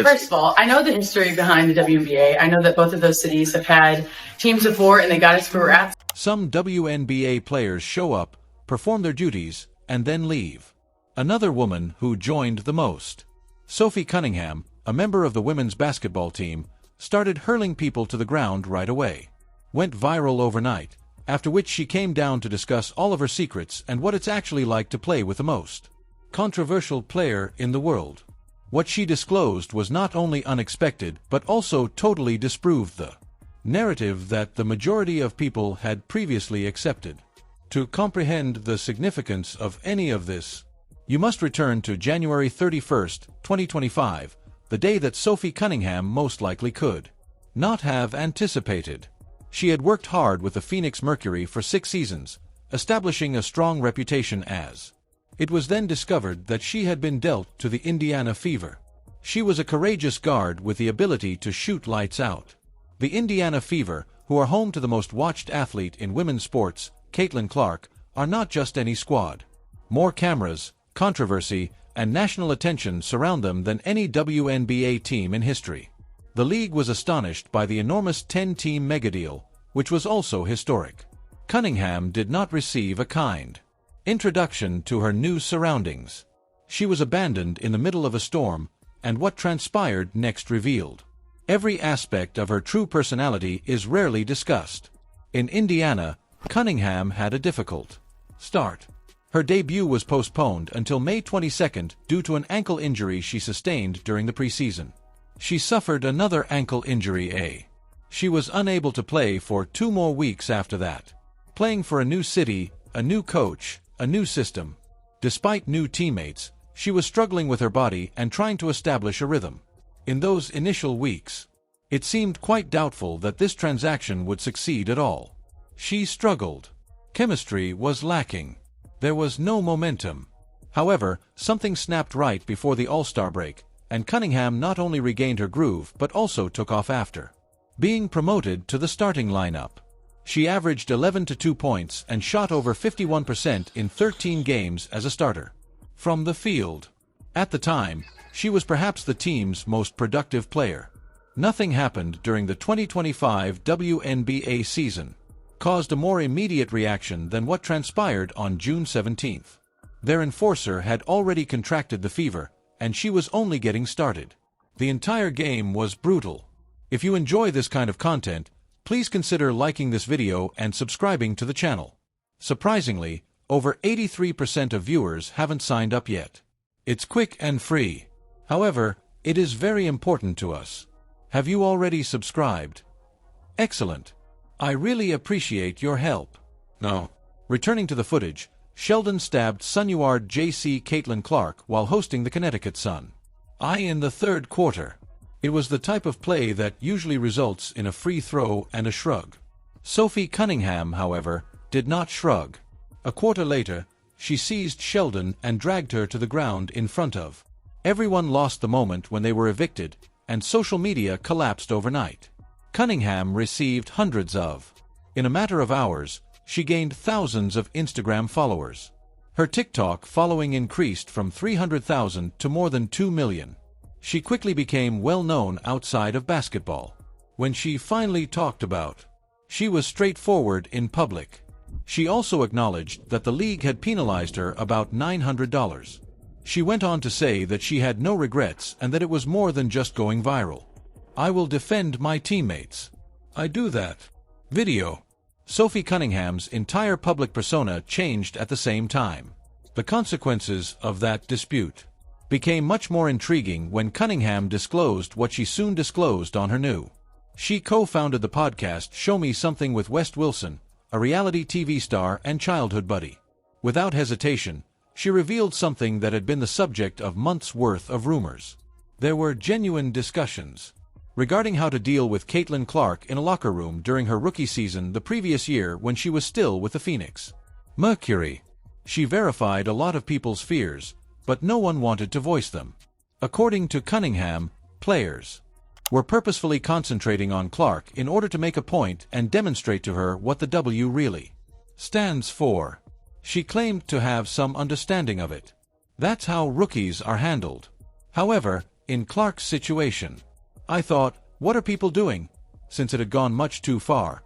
First of all, I know the history behind the WNBA. I know that both of those cities have had teams before and they got us where we're at. Some WNBA players show up, perform their duties, and then leave. Another woman who joined the most. Sophie Cunningham, a member of the women's basketball team, started hurling people to the ground right away. Went viral overnight, after which she came down to discuss all of her secrets and what it's actually like to play with the most controversial player in the world. What she disclosed was not only unexpected but also totally disproved the narrative that the majority of people had previously accepted. To comprehend the significance of any of this, you must return to January 31st, 2025, the day that Sophie Cunningham most likely could not have anticipated. She had worked hard with the Phoenix Mercury for 6 seasons, establishing a strong reputation as. It was then discovered that she had been dealt to the Indiana Fever. She was a courageous guard with the ability to shoot lights out. The Indiana Fever, who are home to the most watched athlete in women's sports, Caitlin Clark, are not just any squad. More cameras, controversy, and national attention surround them than any WNBA team in history. The league was astonished by the enormous 10-team megadeal, which was also historic. Cunningham did not receive a kind introduction to her new surroundings. She was abandoned in the middle of a storm, and what transpired next revealed. Every aspect of her true personality is rarely discussed. In Indiana, Cunningham had a difficult start. Her debut was postponed until May 22 due to an ankle injury she sustained during the preseason. She suffered another ankle injury. She was unable to play for 2 more weeks after that. Playing for a new city, a new coach, a new system. Despite new teammates, she was struggling with her body and trying to establish a rhythm. In those initial weeks, it seemed quite doubtful that this transaction would succeed at all. She struggled. Chemistry was lacking. There was no momentum. However, something snapped right before the All-Star break, and Cunningham not only regained her groove but also took off after being promoted to the starting lineup. She averaged 11 to 2 points and shot over 51% in 13 games as a starter from the field. At the time, she was perhaps the team's most productive player. Nothing happened during the 2025 WNBA season, caused a more immediate reaction than what transpired on June 17. Their enforcer had already contracted the fever, and she was only getting started. The entire game was brutal. If you enjoy this kind of content, please consider liking this video and subscribing to the channel. Surprisingly, over 83% of viewers haven't signed up yet. It's quick and free. However, it is very important to us. Have you already subscribed? Excellent. I really appreciate your help. No. Returning to the footage, Sheldon stabbed Sunuard JC Caitlin Clark while hosting the Connecticut Sun. In the 3rd quarter. It was the type of play that usually results in a free throw and a shrug. Sophie Cunningham, however, did not shrug. A quarter later, she seized Sheldon and dragged her to the ground in front of. Everyone lost the moment when they were evicted, and social media collapsed overnight. Cunningham received hundreds of. In a matter of hours, she gained thousands of Instagram followers. Her TikTok following increased from 300,000 to more than 2 million. She quickly became well known outside of basketball. When she finally talked about, she was straightforward in public. She also acknowledged that the league had penalized her about $900. She went on to say that she had no regrets and that it was more than just going viral. I will defend my teammates. I do that. Video. Sophie Cunningham's entire public persona changed at the same time. The consequences of that dispute became much more intriguing when Cunningham disclosed what she soon disclosed on her new. She co-founded the podcast Show Me Something with West Wilson, a reality TV star and childhood buddy. Without hesitation, she revealed something that had been the subject of months' worth of rumors. There were genuine discussions regarding how to deal with Caitlin Clark in a locker room during her rookie season the previous year when she was still with the Phoenix Mercury. She verified a lot of people's fears, but no one wanted to voice them. According to Cunningham, players were purposefully concentrating on Clark in order to make a point and demonstrate to her what the W really stands for. She claimed to have some understanding of it. That's how rookies are handled. However, In Clark's situation, I thought, what are people doing? Since it had gone much too far.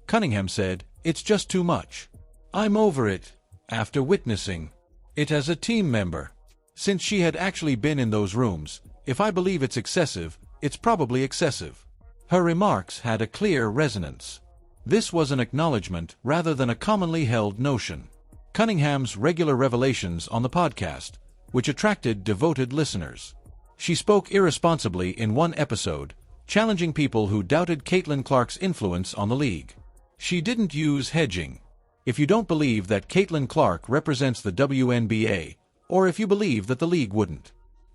Cunningham said, it's just too much. I'm over it, after witnessing it as a team member. Since she had actually been in those rooms, if I believe it's excessive, it's probably excessive. Her remarks had a clear resonance. This was an acknowledgement rather than a commonly held notion. Cunningham's regular revelations on the podcast, which attracted devoted listeners. She spoke irresponsibly in one episode, challenging people who doubted Caitlin Clark's influence on the league. She didn't use hedging. If you don't believe that Caitlin Clark represents the WNBA, or if you believe that the league wouldn't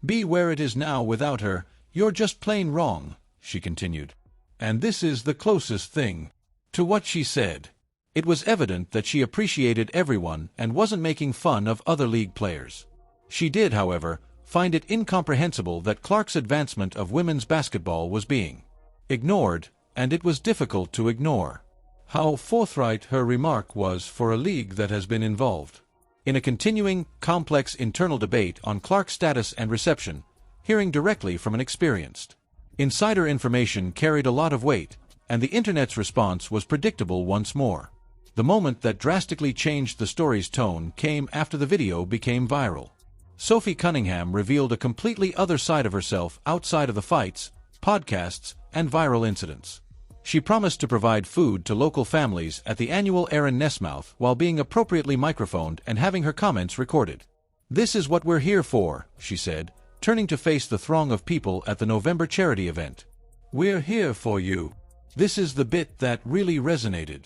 be where it is now without her, you're just plain wrong, she continued. And this is the closest thing to what she said. It was evident that she appreciated everyone and wasn't making fun of other league players. She did, however, find it incomprehensible that Clark's advancement of women's basketball was being ignored, and it was difficult to ignore. How forthright her remark was for a league that has been involved in a continuing, complex internal debate on Clark's status and reception, hearing directly from an experienced insider information carried a lot of weight, and the Internet's response was predictable once more. The moment that drastically changed the story's tone came after the video became viral. Sophie Cunningham revealed a completely other side of herself outside of the fights, podcasts, and viral incidents. She promised to provide food to local families at the annual Aaron Nesmouth while being appropriately microphoned and having her comments recorded. This is what we're here for, she said, turning to face the throng of people at the November charity event. We're here for you. This is the bit that really resonated.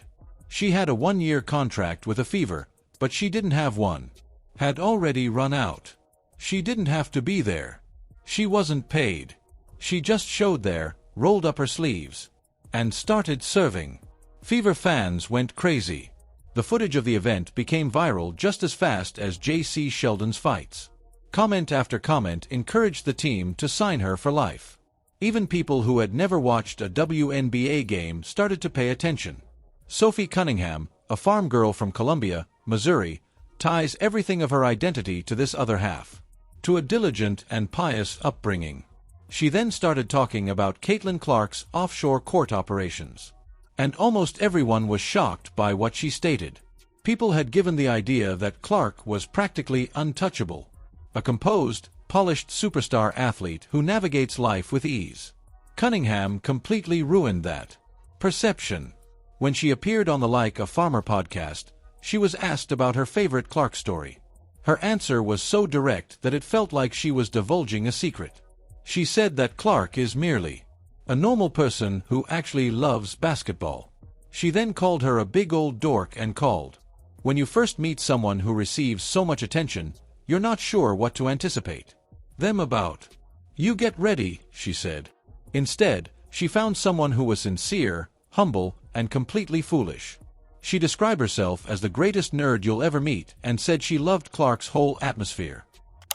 She had a one-year contract with a Fever, but she didn't have one. Had already run out. She didn't have to be there. She wasn't paid. She just showed there, rolled up her sleeves, and started serving. Fever fans went crazy. The footage of the event became viral just as fast as J.C. Sheldon's fights. Comment after comment encouraged the team to sign her for life. Even people who had never watched a WNBA game started to pay attention. Sophie Cunningham, a farm girl from Columbia, Missouri, ties everything of her identity to this other half, to a diligent and pious upbringing. She then started talking about Caitlin Clark's offshore court operations. And almost everyone was shocked by what she stated. People had given the idea that Clark was practically untouchable, a composed, polished superstar athlete who navigates life with ease. Cunningham completely ruined that perception. When she appeared on the Like a Farmer podcast, she was asked about her favorite Clark story. Her answer was so direct that it felt like she was divulging a secret. She said that Clark is merely a normal person who actually loves basketball. She then called her a big old dork and called. When you first meet someone who receives so much attention, you're not sure what to anticipate them about. You get ready, she said. Instead, she found someone who was sincere, humble, and completely foolish. She described herself as the greatest nerd you'll ever meet and said she loved Clark's whole atmosphere.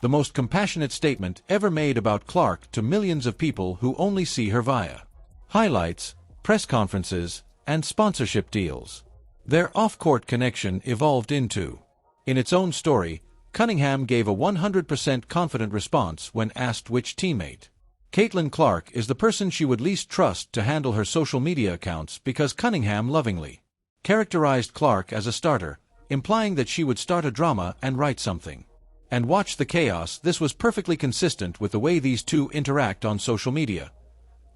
The most compassionate statement ever made about Clark to millions of people who only see her via highlights, press conferences, and sponsorship deals. Their off-court connection evolved into. In its own story, Cunningham gave a 100% confident response when asked which teammate. Caitlin Clark is the person she would least trust to handle her social media accounts because Cunningham lovingly characterized Clark as a starter, implying that she would start a drama and write something. And watch the chaos. This was perfectly consistent with the way these two interact on social media.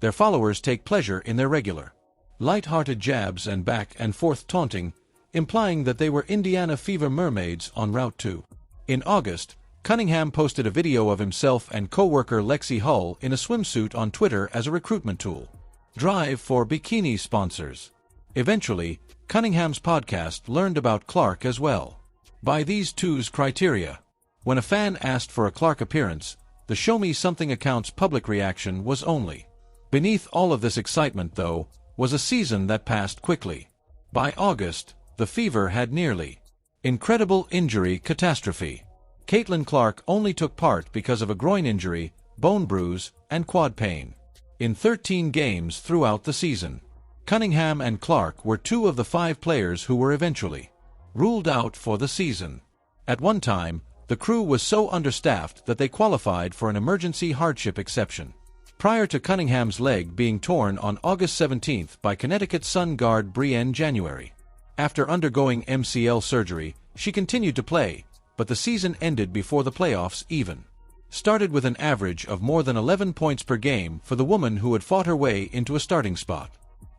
Their followers take pleasure in their regular, light-hearted jabs and back-and-forth taunting, implying that they were Indiana Fever mermaids en route to. In August, Cunningham posted a video of himself and co-worker Lexi Hull in a swimsuit on Twitter as a recruitment tool. Drive for bikini sponsors. Eventually, Cunningham's podcast learned about Clark as well. By these two's criteria. When a fan asked for a Clark appearance, the Show Me Something account's public reaction was only. Beneath all of this excitement, though, was a season that passed quickly. By August, the Fever had nearly incredible injury catastrophe. Caitlin Clark only took part because of a groin injury, bone bruise, and quad pain. In 13 games throughout the season, Cunningham and Clark were two of the 5 players who were eventually ruled out for the season. At one time, The crew was so understaffed that they qualified for an emergency hardship exception. Prior to Cunningham's leg being torn on August 17th by Connecticut Sun guard Brienne January. After undergoing MCL surgery, she continued to play, but the season ended before the playoffs even started with an average of more than 11 points per game for the woman who had fought her way into a starting spot.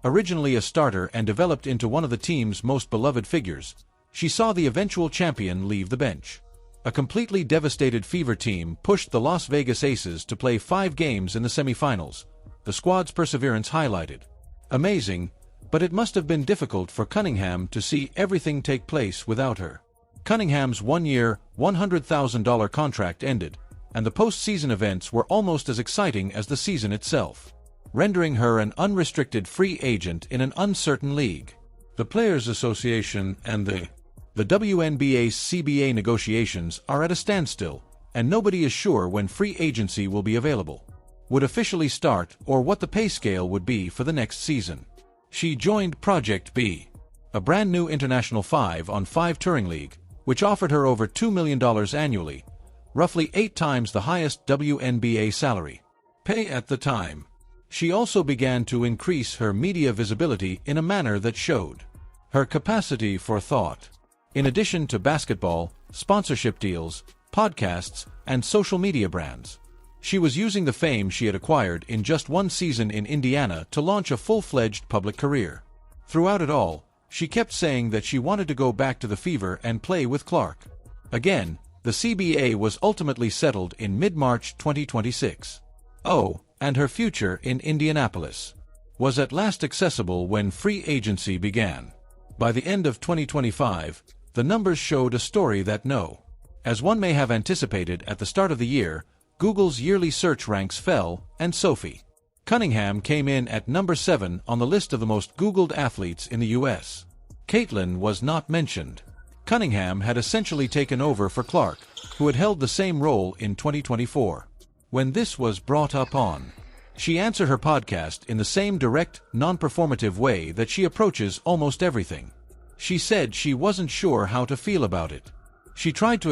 Originally a starter and developed into one of the team's most beloved figures, she saw the eventual champion leave the bench. A completely devastated Fever team pushed the Las Vegas Aces to play 5 games in the semifinals, the squad's perseverance highlighted. Amazing, but it must have been difficult for Cunningham to see everything take place without her. Cunningham's one-year, $100,000 contract ended, and the postseason events were almost as exciting as the season itself, rendering her an unrestricted free agent in an uncertain league. The Players Association and the WNBA's CBA negotiations are at a standstill, and nobody is sure when free agency will be available, would officially start, or what the pay scale would be for the next season. She joined Project B, a brand new international 5-on-5 touring league, which offered her over $2 million annually, roughly 8 times the highest WNBA salary pay at the time. She also began to increase her media visibility in a manner that showed her capacity for thought. In addition to basketball, sponsorship deals, podcasts, and social media brands, she was using the fame she had acquired in just one season in Indiana to launch a full-fledged public career. Throughout it all, she kept saying that she wanted to go back to the Fever and play with Clark. Again, the CBA was ultimately settled in mid-March 2026. Oh, and her future in Indianapolis was at last accessible when free agency began. By the end of 2025, the numbers showed a story that as one may have anticipated at the start of the year, Google's yearly search ranks fell, and Sophie Cunningham came in at number 7 on the list of the most Googled athletes in the U.S. Caitlin was not mentioned. Cunningham had essentially taken over for Clark, who had held the same role in 2024. When this was brought up on, she answered her podcast in the same direct, non-performative way that she approaches almost everything. She said she wasn't sure how to feel about it. She tried to